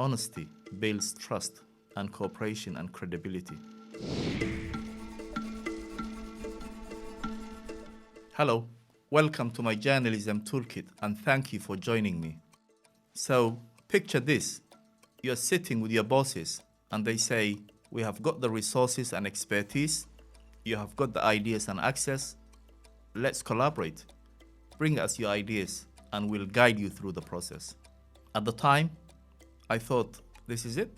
Honesty builds trust and cooperation and credibility. Hello, welcome to my journalism toolkit and thank you for joining me. So, picture this. You're sitting with your bosses and they say, we have got the resources and expertise, you have got the ideas and access, let's collaborate. Bring us your ideas and we'll guide you through the process. At the time, I thought, this is it.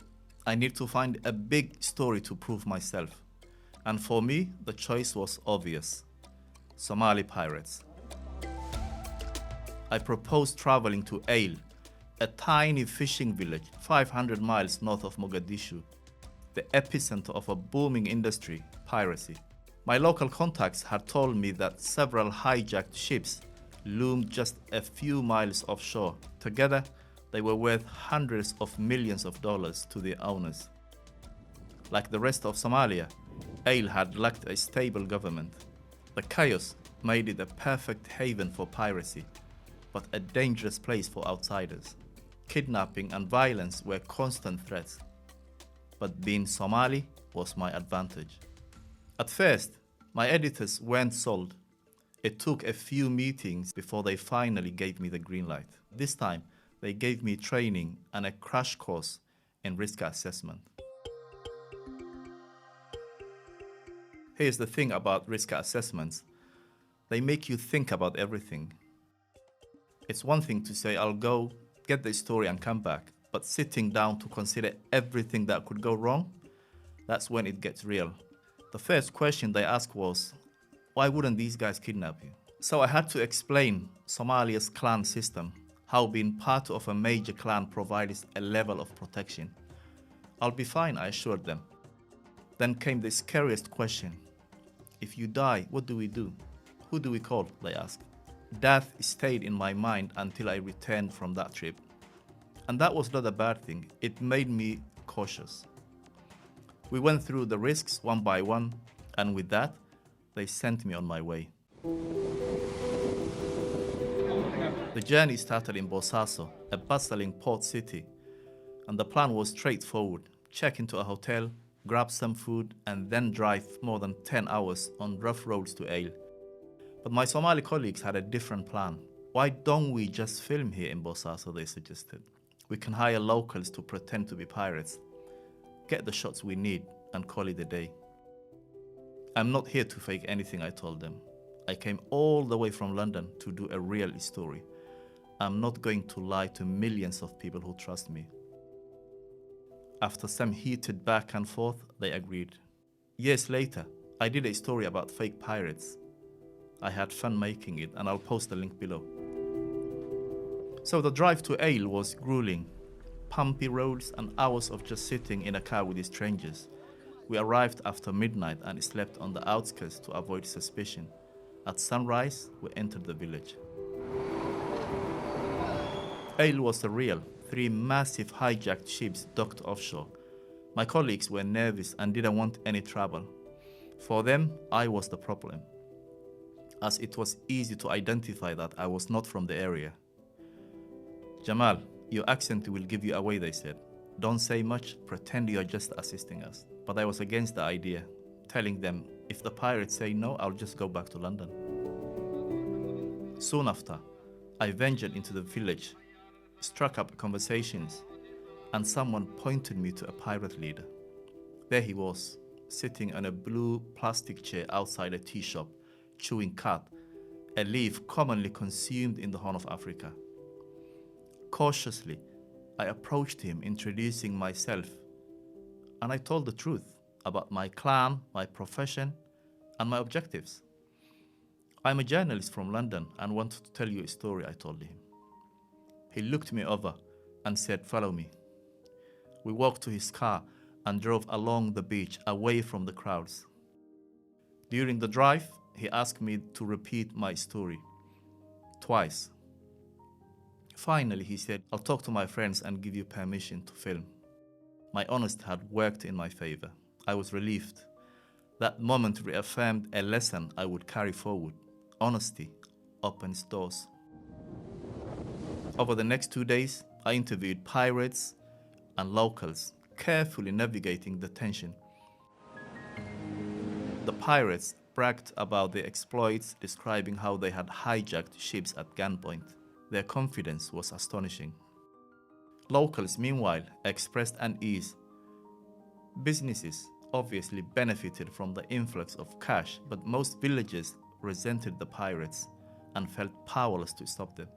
I need to find a big story to prove myself. And for me, the choice was obvious. Somali pirates. I proposed traveling to Ail, a tiny fishing village 500 miles north of Mogadishu, the epicenter of a booming industry, piracy. My local contacts had told me that several hijacked ships loomed just a few miles offshore. Together, they were worth hundreds of millions of dollars to their owners. Like the rest of Somalia, Ail had lacked a stable government. The chaos made it a perfect haven for piracy, but a dangerous place for outsiders. Kidnapping and violence were constant threats, but being Somali was my advantage. At first, my editors weren't sold. It took a few meetings before they finally gave me the green light. This time, they gave me training and a crash course in risk assessment. Here's the thing about risk assessments. They make you think about everything. It's one thing to say, I'll go get the story and come back, but sitting down to consider everything that could go wrong, that's when it gets real. The first question they asked was, why wouldn't these guys kidnap you? So I had to explain Somalia's clan system, how being part of a major clan provides a level of protection. I'll be fine, I assured them. Then came the scariest question. If you die, what do we do? Who do we call? They asked. Death stayed in my mind until I returned from that trip. And that was not a bad thing. It made me cautious. We went through the risks one by one, and with that, they sent me on my way. The journey started in Bosaso, a bustling port city, and the plan was straightforward. Check into a hotel, grab some food, and then drive more than 10 hours on rough roads to Ail. But my Somali colleagues had a different plan. Why don't we just film here in Bosaso, they suggested. We can hire locals to pretend to be pirates, get the shots we need, and call it a day. I'm not here to fake anything, I told them. I came all the way from London to do a real story. I'm not going to lie to millions of people who trust me. After some heated back and forth, they agreed. Years later, I did a story about fake pirates. I had fun making it, and I'll post the link below. So the drive to Ail was grueling. Pumpy roads and hours of just sitting in a car with strangers. We arrived after midnight and slept on the outskirts to avoid suspicion. At sunrise, we entered the village. Ail was surreal. 3 massive hijacked ships docked offshore. My colleagues were nervous and didn't want any trouble. For them, I was the problem, as it was easy to identify that I was not from the area. Jamal, your accent will give you away, they said. Don't say much, pretend you're just assisting us. But I was against the idea, telling them, if the pirates say no, I'll just go back to London. Soon after, I ventured into the village, struck up conversations, and someone pointed me to a pirate leader. There he was, sitting on a blue plastic chair outside a tea shop, chewing khat, a leaf commonly consumed in the Horn of Africa. Cautiously, I approached him, introducing myself, and I told the truth about my clan, my profession, and my objectives. I'm a journalist from London and wanted to tell you a story, I told him. He looked me over and said, follow me. We walked to his car and drove along the beach away from the crowds. During the drive, he asked me to repeat my story twice. Finally, he said, I'll talk to my friends and give you permission to film. My honesty had worked in my favor. I was relieved. That moment reaffirmed a lesson I would carry forward. Honesty opens doors. Over the next 2 days, I interviewed pirates, and locals, carefully navigating the tension. The pirates bragged about their exploits, describing how they had hijacked ships at gunpoint. Their confidence was astonishing. Locals, meanwhile, expressed unease. Businesses obviously benefited from the influx of cash, but most villagers resented the pirates and felt powerless to stop them.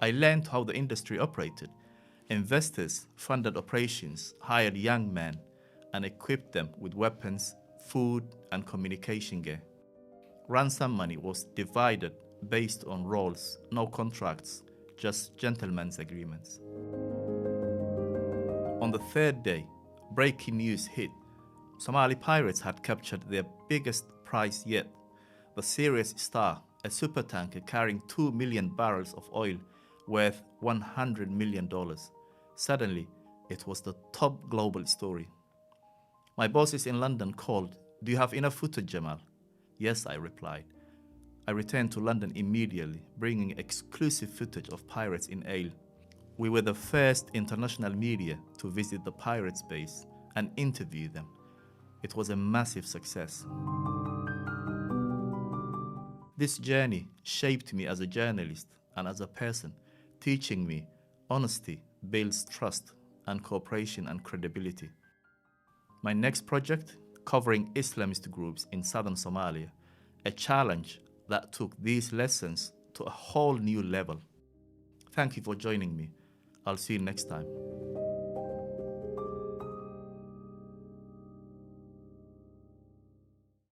I learned how the industry operated. Investors funded operations, hired young men, and equipped them with weapons, food, and communication gear. Ransom money was divided based on roles, no contracts, just gentlemen's agreements. On the third day, breaking news hit. Somali pirates had captured their biggest prize yet, the Sirius Star, a supertanker carrying 2 million barrels of oil worth $100 million. Suddenly, it was the top global story. My bosses in London called, "Do you have enough footage, Jamal?" "Yes," I replied. I returned to London immediately, bringing exclusive footage of pirates in Ale. We were the first international media to visit the pirates' base and interview them. It was a massive success. This journey shaped me as a journalist and as a person, teaching me honesty builds trust and cooperation and credibility. My next project, covering Islamist groups in southern Somalia, a challenge that took these lessons to a whole new level. Thank you for joining me. I'll see you next time.